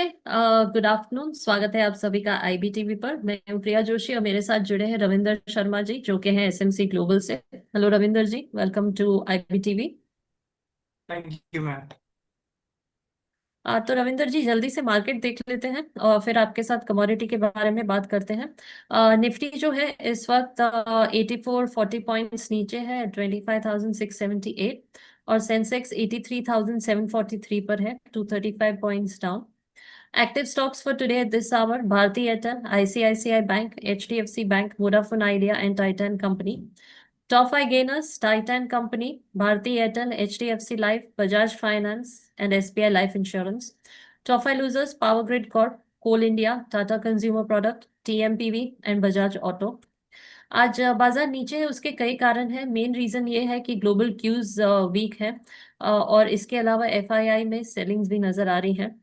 हाय। Good afternoon. स्वागत है आप सभी का आईबीटीवी पर। मैं हूं प्रिया जोशी और मेरे साथ जुड़े हैं रविंदर शर्मा जी जो कि हैं एसएमसी ग्लोबल से। Hello Ravinder ji, welcome to IBTV. Thank you ma'am. तो रविंदर जी जल्दी से मार्केट देख लेते हैं और फिर आपके साथ कमोडिटी के बारे में बात करते हैं। निफ्टी जो है इस वक्त 8440 पॉइंट्स नीचे है, 25,678। और सेंसेक्स 83,743 पर है, 235 points down. Active stocks for today at this hour: Bharti Airtel, ICICI Bank, HDFC Bank, Vodafone Idea, and Titan Company. Top 5 gainers: Titan Company, Bharti Airtel, HDFC Life, Bajaj Finance, and SBI Life Insurance. Top 5 losers: Power Grid Corp, Coal India, Tata Consumer Product, TMPV, and Bajaj Auto. आज बाजार नीचे है, उसके कई कारण हैं। Main reason ये है कि ग्लोबल क्यूज वीक है, और इसके अलावा एफआईआई में सेलिंग्स भी नजर आ रही है।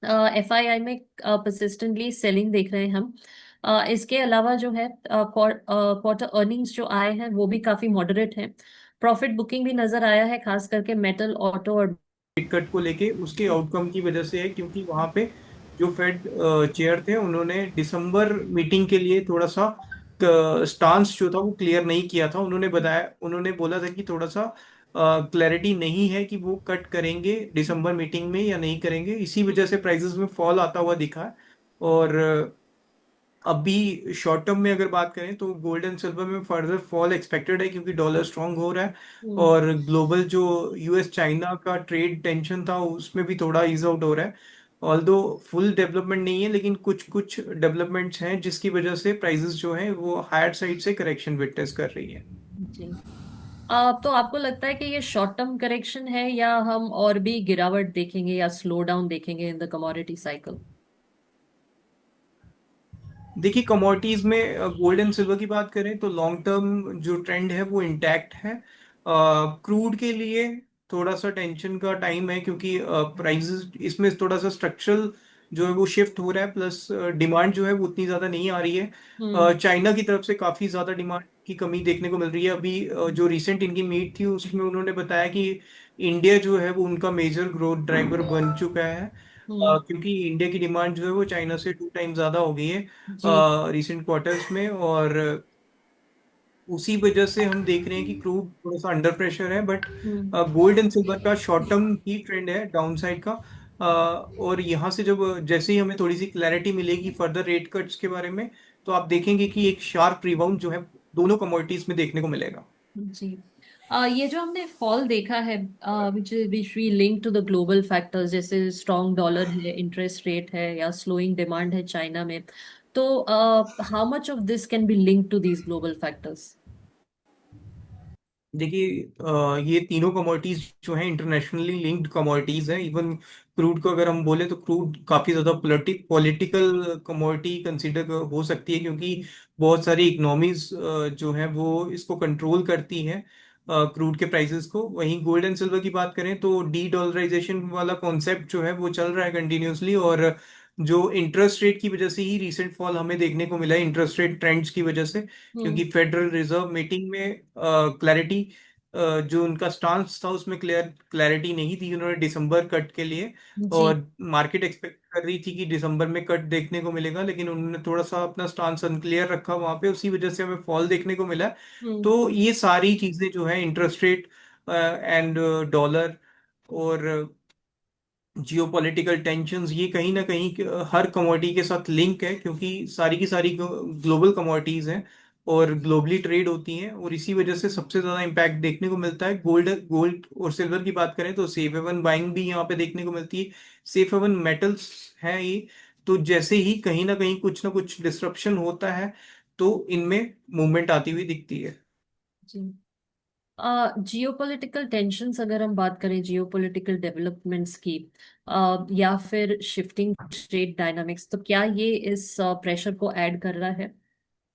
एफआईआई में परसिस्टेंटली सेलिंग देख रहे हैं हम। इसके अलावा जो है क्वार्टर अर्निंग्स जो आए हैं वो भी काफी मॉडरेट हैं। प्रॉफिट बुकिंग भी नजर आया है, खास करके मेटल, ऑटो और रेट कट को लेके उसके आउटकम की वजह से है, क्योंकि वहां पे जो फेड चेयर थे उन्होंने दिसंबर मीटिंग के लिए थोड़ा सा स्टांस जो था वो क्लियर नहीं किया था। उन्होंने बोला था कि थोड़ा सा क्लैरिटी नहीं है कि वो कट करेंगे दिसंबर मीटिंग में या नहीं करेंगे। इसी वजह से प्राइसेस में फॉल आता हुआ दिखा है। और अभी शॉर्ट टर्म में अगर बात करें तो गोल्ड एंड सिल्वर में फर्दर फॉल एक्सपेक्टेड है, क्योंकि डॉलर स्ट्रांग हो रहा है। हम्म, और ग्लोबल जो यूएस चाइना का ट्रेड टेंशन था उसमें भी थोड़ा ईज आउट हो रहा है। ऑल्दो फुल डेवलपमेंट नहीं है, लेकिन कुछ कुछ डेवलपमेंट्स हैं जिसकी वजह से प्राइसेस जो हैं वो हायर साइड से करेक्शन विटनेस कर रही है। जी। तो आपको लगता है कि ये शॉर्ट टर्म करेक्शन है या हम और भी गिरावट देखेंगे या स्लो डाउन देखेंगे इन द कमोडिटी साइकिल? देखिए, कमोडिटीज में गोल्ड एंड सिल्वर की बात करें तो लॉन्ग टर्म जो ट्रेंड है वो इंटैक्ट है। क्रूड के लिए थोड़ा सा टेंशन का टाइम है, क्योंकि प्राइसेस इसमें थोड़ा सा स्ट्रक्चरल जो है वो शिफ्ट हो रहा है, प्लस डिमांड जो है वो उतनी ज़्यादा नहीं आ रही है। हम्म। चाइना की तरफ से काफ़ी ज़्यादा डिमांड की कमी देखने को मिल रही है। अभी जो रिसेंट इनकी मीट थी उसमें उन्होंने बताया कि इंडिया जो है वो उनका मेजर ग्रोथ ड्राइवर बन चुका है। हम्म। क्योंकि इंडिया की डिमांड जो है वो चाइना से 2 टाइम ज़्यादा हो गई है जी। रिसेंट क्वार्टर्स में। और उसी वजह से हम देख रहे हैं कि क्रूड थोड़ा सा अंडर प्रेशर है, but hmm. Gold and silver का शॉर्ट टर्म ही ट्रेंड है डाउन साइड का। और यहाँ से जब जैसे ही हमें थोड़ी सी क्लैरिटी मिलेगी फर्दर रेट कट्स के बारे में, तो आप देखेंगे कि एक शार्प रिबाउंड जो है दोनों कमोडिटीज में देखने को मिलेगा। जी। ये जो हमने फॉल देखा है, which which we link to the global factors, जैसे स्ट्रॉन्ग डॉलर है, इंटरेस्ट रेट है, या स्लोइंग डिमांड है चाइना में, तो how much of this can be link to these global factors? देखिए, ये तीनों कमोडिटीज जो हैं इंटरनेशनली लिंक्ड कमोडिटीज हैं। इवन क्रूड को अगर हम बोले तो क्रूड काफी ज्यादा पॉलिटिकल कमोडिटी कंसीडर हो सकती है, क्योंकि बहुत सारी इकोनॉमीज जो हैं वो इसको कंट्रोल करती हैं क्रूड के प्राइसेस को। वहीं गोल्ड एंड सिल्वर की बात करें तो डी डॉलराइजेशन वाला कॉन्सेप्ट जो है वो चल रहा है कंटिन्यूअसली। और जो इंटरेस्ट रेट की वजह से ही रिसेंट फॉल हमें देखने को मिला है, इंटरेस्ट रेट ट्रेंड्स की वजह से। हम्म। क्योंकि फेडरल रिजर्व मीटिंग में क्लैरिटी जो उनका स्टांस था उसमें क्लैरिटी नहीं थी उन्होंने दिसंबर कट के लिए। जी। और मार्केट एक्सपेक्ट कर रही थी कि दिसंबर में कट देखने को मिलेगा, लेकिन उन्होंने थोड़ा सा अपना स्टांस अनक्लियर रखा वहां पे, उसी वजह से हमें फॉल देखने को मिला। हम्म। तो ये सारी चीजें जो है इंटरेस्ट रेट एंड डॉलर और जियोपॉलिटिकल टेंशंस, ये कहीं ना कहीं हर कमोडिटी के साथ लिंक है, क्योंकि सारी की सारी ग्लोबल कमोडिटीज हैं और ग्लोबली ट्रेड होती हैं। और इसी वजह से सबसे ज्यादा इम्पैक्ट देखने को मिलता है। गोल्ड गोल्ड और सिल्वर की बात करें तो सेफ हेवन बाइंग भी यहाँ पे देखने को मिलती है। सेफ हेवन मेटल्स हैं ये। तो जैसे ही कहीं ना कुछ डिस्रप्शन होता है तो इनमें मूवमेंट आती हुई दिखती है। जी। जियोपॉलिटिकल टेंशन्स, अगर हम बात करें जियोपॉलिटिकल डेवलपमेंट्स की, या फिर शिफ्टिंग ट्रेड डायनामिक्स, तो क्या ये इस प्रेशर को ऐड कर रहा है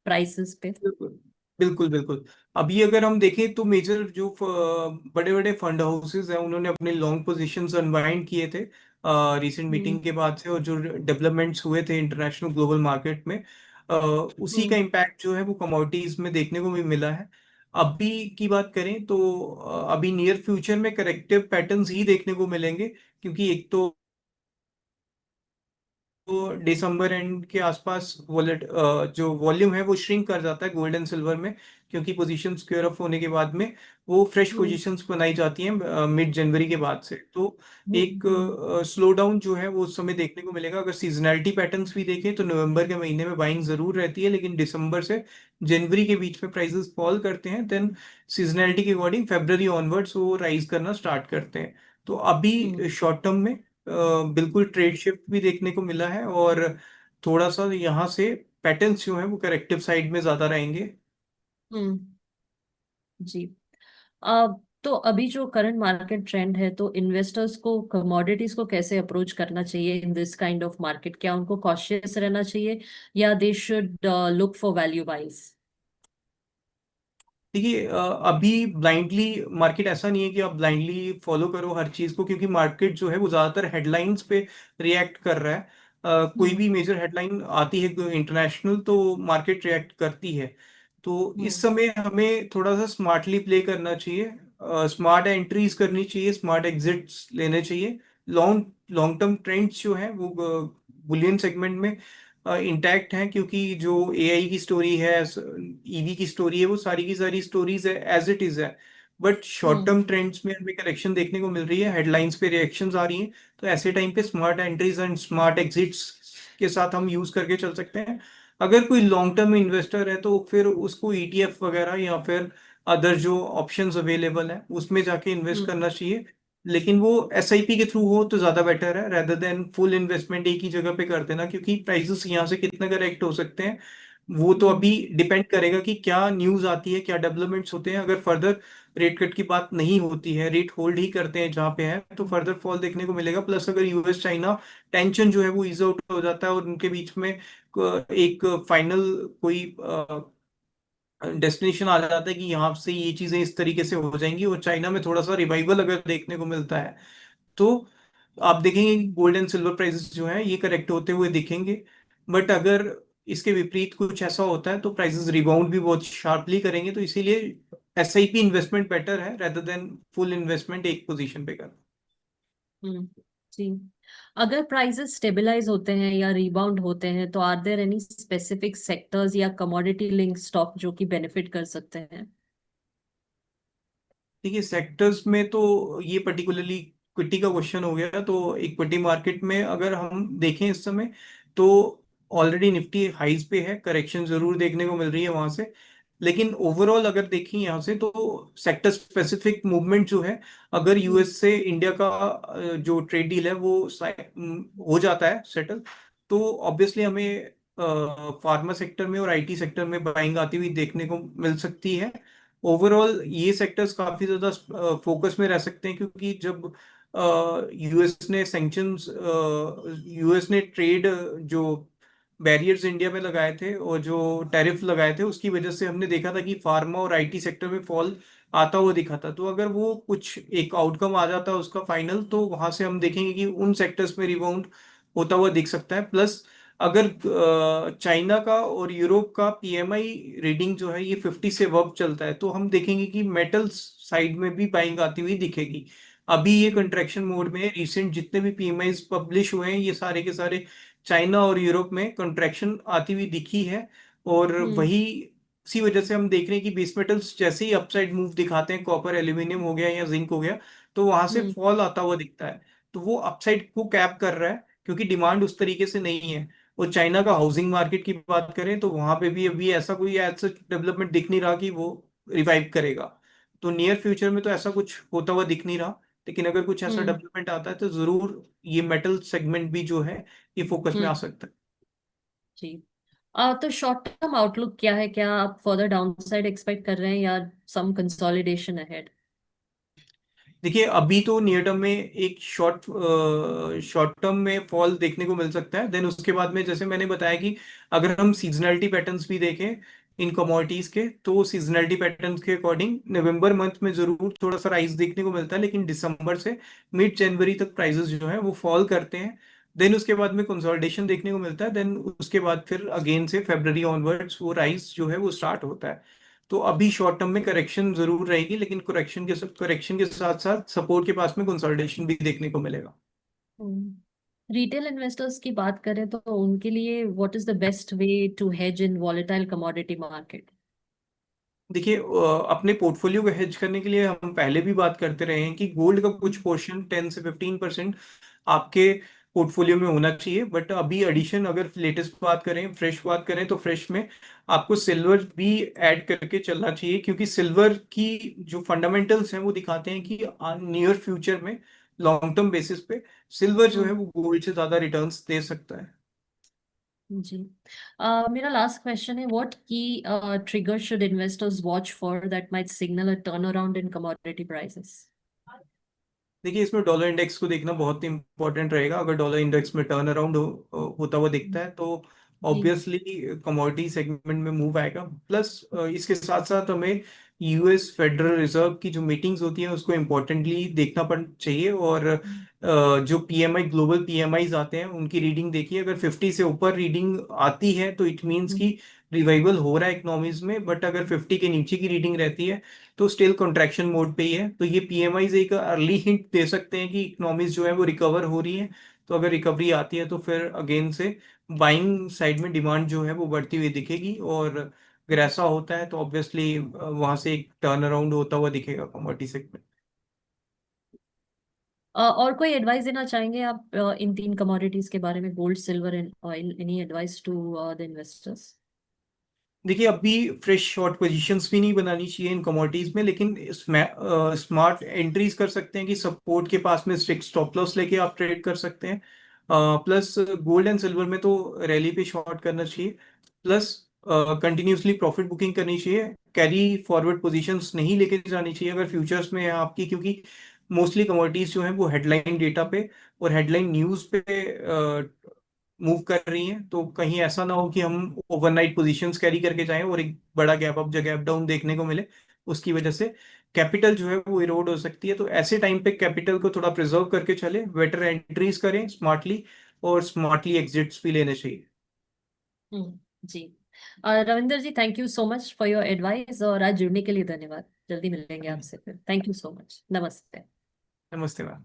प्राइसेस पे? बिल्कुल बिल्कुल बिल्कुल। अभी अगर हम देखें तो मेजर जो बड़े बड़े फंड हाउसेस हैं उन्होंने अपने लॉन्ग पोजीशंस अनवाइंड किए थे रीसेंट हम्म। मीटिंग के बाद से। और जो डेवलपमेंट्स हुए थे इंटरनेशनल ग्लोबल मार्केट में, उसी का हम्म। इम्पैक्ट जो है वो कमोडिटीज में देखने को भी मिला है। अभी की बात करें तो अभी नियर फ्यूचर में करेक्टिव पैटर्न्स ही देखने को मिलेंगे, क्योंकि एक तो दिसंबर एंड के आसपास वॉलेट जो वॉल्यूम है वो श्रिंक कर जाता है गोल्ड एंड सिल्वर में, क्योंकि पोजीशन स्क्वेयर ऑफ होने के बाद में वो फ्रेश हम्म पोजीशंस बनाई जाती हैं मिड जनवरी के बाद से। तो एक हम्म स्लो डाउन जो है वो उस समय देखने को मिलेगा। अगर सीजनैलिटी पैटर्न्स भी देखें तो नवंबर के महीने में बाइंग जरूर रहती है, लेकिन दिसंबर से जनवरी के बीच में प्राइसेस फॉल करते हैं। देन सीजनैलिटी के अकॉर्डिंग फेब्रवरी ऑनवर्ड्स वो राइज करना स्टार्ट करते हैं। तो हम्म अभी शॉर्ट टर्म में बिल्कुल ट्रेड शिफ्ट भी देखने को मिला है, और थोड़ा सा यहाँ से पैटर्न्स जो है वो करेक्टिव साइड में ज्यादा रहेंगे। हम्म, जी। अब तो अभी जो करंट मार्केट ट्रेंड है, तो इन्वेस्टर्स को कमोडिटीज को कैसे अप्रोच करना चाहिए in this kind of market? क्या उनको कॉशियस रहना चाहिए, या they should look for value buys? देखिए अभी ब्लाइंडली मार्केट ऐसा नहीं है कि आप ब्लाइंडली फॉलो करो हर चीज को, क्योंकि मार्केट जो है वो ज्यादातर हेडलाइंस पे रिएक्ट कर रहा है। कोई हम्म भी मेजर हेडलाइन आती है इंटरनेशनल तो मार्केट रिएक्ट करती है। तो इस हम्म समय हमें थोड़ा सा स्मार्टली प्ले करना चाहिए, स्मार्ट एंट्रीज करनी चाहिए, स्मार्ट एग्जिट्स लेने चाहिए। लॉन्ग लॉन्ग टर्म ट्रेंड्स जो है वो बुलियन सेगमेंट में इंटैक्ट हैं, क्योंकि जो एआई की स्टोरी है, ईवी की स्टोरी है, वो सारी की सारी स्टोरीज है एज इट इज है। But short hmm term trends में हमें करेक्शन देखने को मिल रही है, हेडलाइंस पे रिएक्शंस आ रही हैं। तो ऐसे टाइम पे smart entries and smart exits के साथ हम यूज करके चल सकते हैं। अगर कोई लॉन्ग टर्म इन्वेस्टर है तो फिर उसको ईटीएफ वगैरह या फिर अदर जो ऑप्शंस अवेलेबल है उसमें जाके इन्वेस्ट हम्म करना चाहिए। लेकिन वो एसआईपी के थ्रू हो तो ज्यादा बेटर है, रेदर देन फुल इन्वेस्टमेंट एक ही जगह पे कर देना, क्योंकि प्राइसेस यहाँ से कितना करेक्ट हो सकते हैं वो तो हम्म अभी डिपेंड करेगा कि क्या न्यूज आती है, क्या डेवलपमेंट्स होते हैं। अगर फर्दर रेट कट की बात नहीं होती है, रेट होल्ड ही करते हैं जहाँ पे है, तो फर्दर फॉल देखने को मिलेगा। प्लस अगर यूएस चाइना टेंशन जो है वो इज आउट हो जाता है और उनके बीच में एक फाइनल कोई डेस्टिनेशन आ जाता है कि यहाँ से ये चीजें इस तरीके से हो जाएंगी, और चाइना में थोड़ा सा रिवाइवल अगर देखने को मिलता है तो आप देखेंगे कि गोल्ड एंड सिल्वर प्राइसेस जो हैं ये करेक्ट होते हुए दिखेंगे। बट अगर इसके विपरीत कुछ ऐसा होता है तो प्राइसेस रिबाउंड भी बहुत शार्पली करेंगे। तो इसीलिए एसआईपी इन्वेस्टमेंट बेटर है रेदर देन फुल इन्वेस्टमेंट एक पोजीशन पे करना। हम्म, जी। अगर प्राइसेस स्टेबलाइज होते हैं या रिबाउंड होते हैं, तो are there any specific sectors या कमोडिटी लिंक स्टॉक जो कि बेनिफिट कर सकते हैं? देखिए सेक्टर्स में तो ये पर्टिकुलरली इक्विटी का क्वेश्चन हो गया, तो इक्विटी मार्केट में अगर हम देखें इस समय तो ऑलरेडी निफ्टी हाइज पे है, करेक्शन जरूर देखने को मिल रही है वहां से। लेकिन ओवरऑल अगर देखें यहाँ से तो सेक्टर स्पेसिफिक मूवमेंट जो है, अगर हम्म यूएस से इंडिया का जो ट्रेड डील है वो हो जाता है सेटल, तो ऑब्वियसली हमें फार्मा सेक्टर में और आईटी सेक्टर में बाइंग आती हुई देखने को मिल सकती है। ओवरऑल ये सेक्टर्स काफी ज्यादा फोकस में रह सकते हैं, क्योंकि जब यूएस ने सैंक्शंस, यूएस ने ट्रेड जो बैरियर्स इंडिया में लगाए थे और जो टैरिफ लगाए थे उसकी वजह से हमने देखा था कि फार्मा और आईटी सेक्टर में फॉल आता हुआ दिखा था। तो अगर वो कुछ एक आउटकम आ जाता है उसका फाइनल, तो वहां से हम देखेंगे कि उन सेक्टर्स में रिबाउंड होता हुआ दिख सकता है। प्लस अगर चाइना का और यूरोप का पीएमआई रीडिंग जो है ये 50 से अबव चलता है, तो हम देखेंगे कि मेटल्स साइड में भी बाइंग आती हुई दिखेगी। अभी ये हम्म कंट्रैक्शन मोड में है। रिसेंट जितने भी पीएमआई पब्लिश हुए हैं ये सारे के सारे चाइना और यूरोप में कंट्रैक्शन आती हुई दिखी है। और हम्म वही इसी वजह से हम देख रहे हैं कि बेस मेटल्स जैसे ही अपसाइड मूव दिखाते हैं, कॉपर एल्यूमिनियम हो गया या जिंक हो गया, तो वहां से हम्म फॉल आता हुआ दिखता है। तो वो अपसाइड को कैप कर रहा है, क्योंकि डिमांड उस तरीके से नहीं है। और चाइना का हाउसिंग मार्केट की बात करें तो वहां पे भी अभी ऐसा कोई ऐसा डेवलपमेंट दिख नहीं रहा कि वो रिवाइव करेगा। तो नियर फ्यूचर में तो ऐसा कुछ होता हुआ दिख नहीं रहा। लेकिन अगर कुछ ऐसा हम्म डेवलपमेंट आता है तो जरूर ये मेटल सेगमेंट भी जो है ये फोकस में आ हम्म, सकता है। जी। तो शॉर्ट टर्म आउटलुक क्या है? क्या आप फर्दर डाउनसाइड एक्सपेक्ट कर रहे हैं, या सम कंसोलिडेशन अहेड? देखिए अभी तो नियर टर्म में एक शॉर्ट टर्म में फॉल देखने को मिल सकता है। देन उसके बाद में जैसे मैंने बताया कि अगर हम सीजनलिटी पैटर्न्स भी देखें इन कमोडिटीज के, तो सीजनलिटी पैटर्न्स के अकॉर्डिंग नवंबर मंथ में जरूर थोड़ा सा राइज देखने को मिलता है, लेकिन दिसंबर से मिड जनवरी तक प्राइसेस जो है वो फॉल करते हैं। देन उसके बाद में कंसोलिडेशन देखने को मिलता है। देन उसके बाद फिर अगेन से फेब्रवरी ऑनवर्ड्स वो राइज जो है वो स्टार्ट होता है। तो अभी शॉर्ट टर्म में करेक्शन जरूर रहेगी, लेकिन करेक्शन के साथ साथ सपोर्ट के पास में कंसोलिडेशन भी देखने को मिलेगा। हम्म रिटेल इन्वेस्टर्स की बात करें तो उनके लिए what is the best way to hedge in volatile commodity market? देखिए, अपने पोर्टफोलियो को हेज करने के लिए हम पहले भी बात करते रहे हैं कि गोल्ड का कुछ पोर्शन 10 से 15% आपके पोर्टफोलियो में होना चाहिए। बट अभी एडिशन, अगर लेटेस्ट बात करें, फ्रेश बात करें, तो फ्रेश में आपको सिल्वर भी ऐड करके चलना चाहिए, क्योंकि सिल्वर की जो फंडामेंटल्स हैं वो दिखाते हैं कि नियर फ्यूचर में लॉन्ग टर्म बेसिस पे सिल्वर जो है वो गोल्ड से ज्यादा रिटर्न्स दे सकता है। जी। मेरा लास्ट क्वेश्चन है, व्हाट की trigger should investors watch for that might signal a turn around in commodity prices? देखिए, इसमें डॉलर इंडेक्स को देखना बहुत इंपॉर्टेंट रहेगा। अगर डॉलर इंडेक्स में टर्न अराउंड होता हुआ दिखता है तो जी। ऑब्वियसली कमोडिटी सेगमेंट में मूव आएगा। प्लस इसके साथ साथ हमें यूएस फेडरल रिजर्व की जो मीटिंग्स होती हैं उसको इम्पोर्टेंटली देखना पड़ चाहिए। और जो पीएमआई, ग्लोबल पीएमआईज आते हैं, उनकी रीडिंग देखिए। अगर 50 से ऊपर रीडिंग आती है तो इट मीन्स कि रिवाइवल हो रहा है इकोनॉमीज में। बट अगर 50 के नीचे की रीडिंग रहती है तो स्टिल कॉन्ट्रैक्शन मोड पे ही है। तो ये पीएमआईज एक अर्ली हिंट दे सकते हैं कि इकोनॉमीज जो है वो रिकवर हो रही है। तो अगर रिकवरी आती है तो फिर अगेन से बाइंग साइड में डिमांड जो है वो बढ़ती हुई दिखेगी। और अगर ऐसा होता है तो ऑब्वियसली वहां से एक टर्न अराउंड होता हुआ दिखेगा कमोडिटी सेगमेंट। और कोई एडवाइस देना चाहेंगे आप इन तीन कमोडिटीज के बारे में, gold, silver and oil? Any advice to the investors? देखिए, अभी फ्रेश शॉर्ट पोजीशंस भी नहीं बनानी चाहिए इन कमोडिटीज में, लेकिन स्मार्ट एंट्रीज कर सकते हैं कि सपोर्ट के पास में स्ट्रिक्ट स्टॉप लॉस लेके आप ट्रेड कर सकते हैं। प्लस गोल्ड एंड सिल्वर में तो रैली पे शॉर्ट करना चाहिए। प्लस कंटिन्यूसली प्रॉफिट बुकिंग करनी चाहिए। कैरी फॉरवर्ड पोजीशंस नहीं लेके जानी चाहिए अगर फ्यूचर्स में है आपकी, क्योंकि मोस्टली कमोडिटीज जो हैं वो हेडलाइन डेटा पे और हेडलाइन न्यूज पे मूव कर रही हैं। तो कहीं ऐसा ना हो कि हम ओवरनाइट पोजीशंस कैरी करके जाएं और एक बड़ा गैप अप या गैप डाउन देखने को मिले। उसकी वजह से कैपिटल जो है वो इरोड हो सकती है। तो ऐसे टाइम पे कैपिटल को थोड़ा प्रिजर्व करके चले, बेटर एंट्रीज करें स्मार्टली, और स्मार्टली एग्जिट्स भी लेने चाहिए। जी। Ravinder ji, thank you so much for your advice, और आज जुड़ने के लिए धन्यवाद। जल्दी मिलेंगे आपसे फिर। Thank you so much. नमस्ते। नमस्ते मैम।